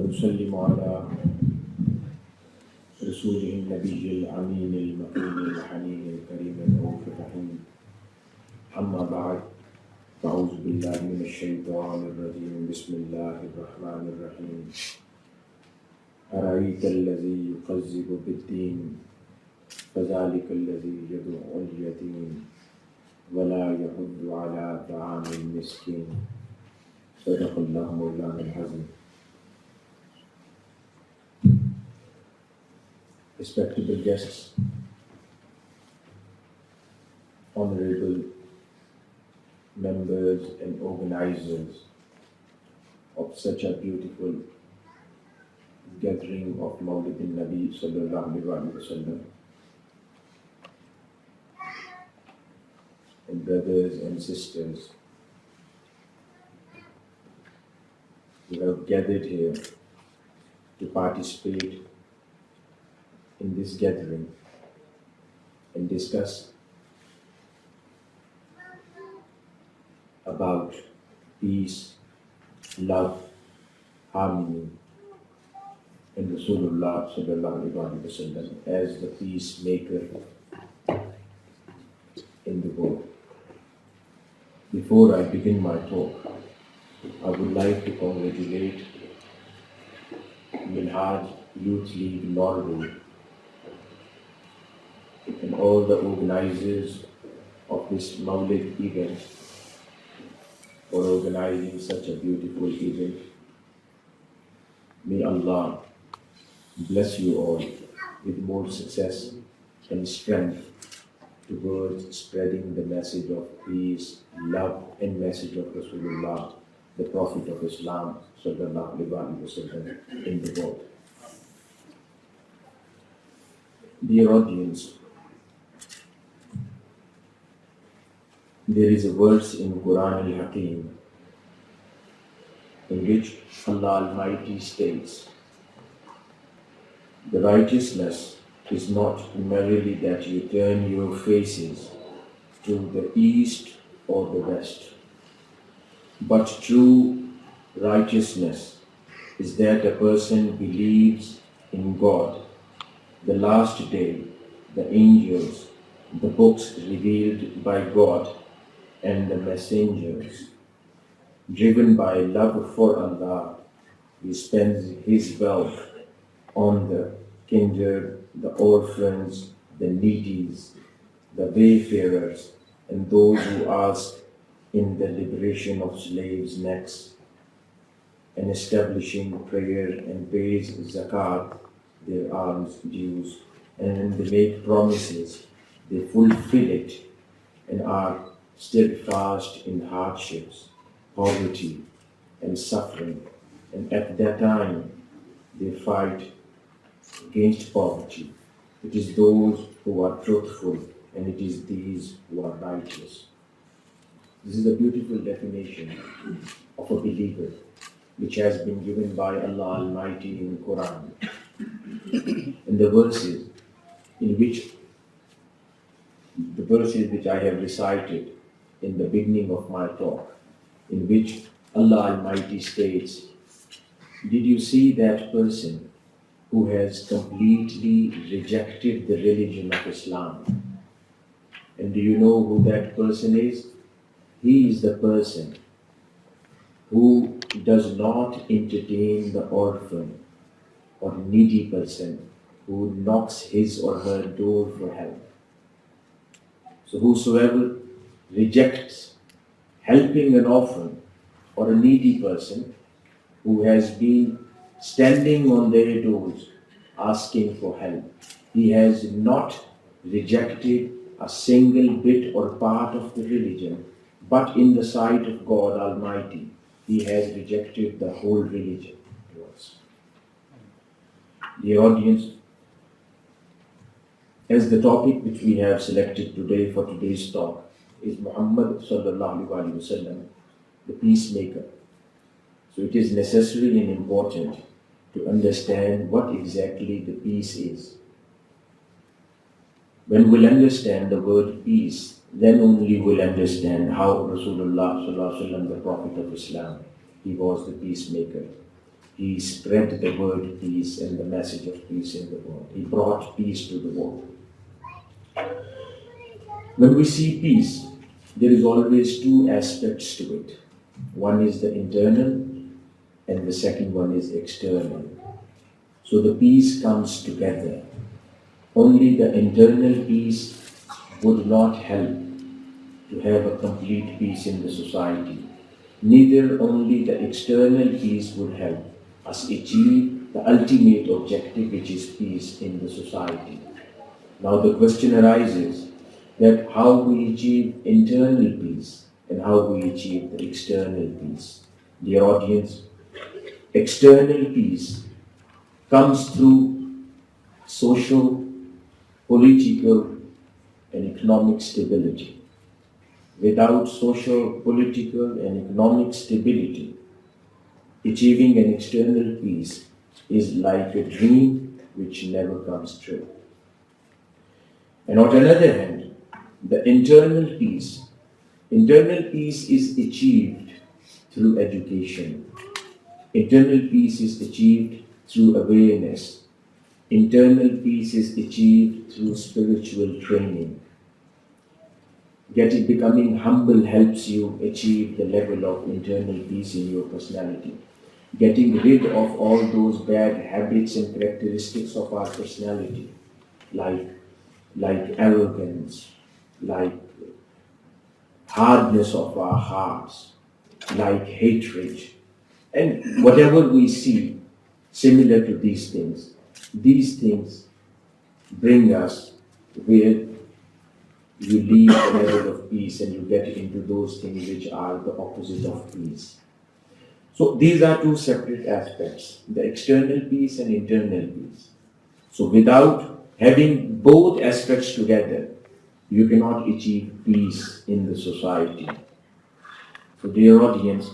ونسلم على رسوله النبي الأمين المكين الحنين الكريم الرؤوف الرحيم. أما بعد، أعوذ بالله من الشيطان الرجيم. بسم الله الرحمن الرحيم. أرأيت الذي يكذب بالدين فذلك الذي يدعو اليتيم ولا يحض على طعام المسكين. صدق الله مولانا العظيم. Respectable guests, honorable members and organizers of such a beautiful gathering of MAWLID-2017 sallallahu alaihi wasallam, and brothers and sisters who have gathered here to participate in this gathering and discuss about peace, love, harmony, and Rasulullah sallallahu alaihi wasallam as the peacemaker in the world. Before I begin my talk, I would like to congratulate Minhaj Youth League Norway and all the organizers of this Mawlid event for organizing such a beautiful event. May Allah bless you all with more success and strength towards spreading the message of peace, love, and message of Rasulullah, the Prophet of Islam, sallallahu alaihi wasallam, in the world. Dear audience, there is a verse in Quran al-Hakim in which Allah Almighty states, "The righteousness is not merely that you turn your faces to the east or the west, but true righteousness is that a person believes in God, the last day, the angels, the books revealed by God, and the messengers. Driven by love for Allah, he spends his wealth on the kindred, the orphans, the needies, the wayfarers, and those who ask in the liberation of slaves' necks, and establishing prayer and pays zakat, their alms dues, and when they make promises, they fulfill it and are steadfast in hardships, poverty, and suffering, and at that time they fight against poverty. It is those who are truthful, and it is these who are righteous." This is a beautiful definition of a believer, which has been given by Allah Almighty in the Quran. And the verses which I have recited in the beginning of my talk, in which Allah Almighty states, "Did you see that person who has completely rejected the religion of Islam?" And do you know who that person is? He is the person who does not entertain the orphan or needy person who knocks his or her door for help. So whosoever rejects helping an orphan or a needy person who has been standing on their doors asking for help, he has not rejected a single bit or part of the religion, but in the sight of God Almighty, he has rejected the whole religion. Dear audience, as the topic which we have selected today for today's talk is Muhammad sallallahu alaihi wasallam, the peacemaker. So it is necessary and important to understand what exactly the peace is. When we'll understand the word peace, then only we'll understand how Rasulullah sallallahu alaihi wasallam, the Prophet of Islam, he was the peacemaker. He spread the word peace and the message of peace in the world. He brought peace to the world. When we see peace, there is always two aspects to it. One is the internal and the second one is external. So the peace comes together. Only the internal peace would not help to have a complete peace in the society. Neither only the external peace would help us achieve the ultimate objective, which is peace in the society. Now the question arises that how we achieve internal peace and how we achieve the external peace. Dear audience, external peace comes through social, political, and economic stability. Without social, political, and economic stability, achieving an external peace is like a dream which never comes true. And on the other hand, the internal peace is achieved through education. Internal peace is achieved through awareness. Internal peace is achieved through spiritual training. Becoming humble helps you achieve the level of internal peace in your personality. Getting rid of all those bad habits and characteristics of our personality, like arrogance, like hardness of our hearts, like hatred, and whatever we see similar to these things bring us where you leave the level of peace and you get into those things which are the opposite of peace. So these are two separate aspects, the external peace and internal peace. So without having both aspects together, you cannot achieve peace in the society. So dear audience,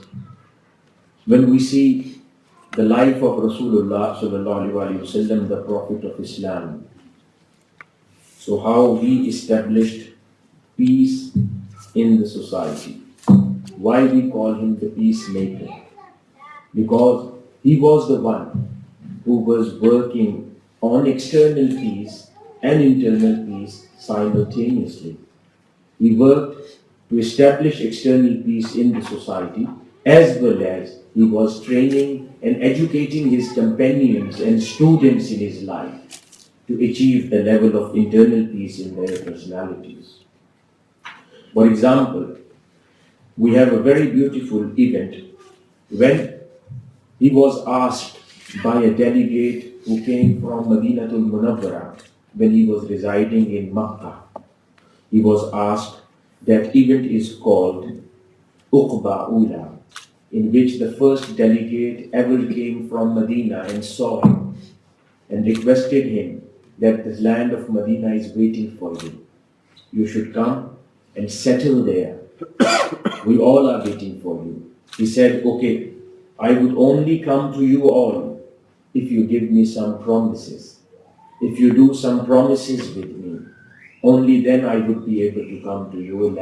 when we see the life of Rasulullah sallallahu alaihi wasallam, the Prophet of Islam, so how he established peace in the society. Why we call him the peacemaker? Because he was the one who was working on external peace and internal peace simultaneously. He worked to establish external peace in the society, as well as he was training and educating his companions and students in his life to achieve the level of internal peace in their personalities. For example, we have a very beautiful event when he was asked by a delegate who came from Madinatul Munawwara when he was residing in Makkah. He was asked, that event is called Uqba Ula, in which the first delegate ever came from Medina and saw him and requested him that the land of Medina is waiting for you. You should come and settle there. We all are waiting for you. He said, okay, I would only come to you all if you give me some promises. If you do some promises with me, only then I would be able to come to your land.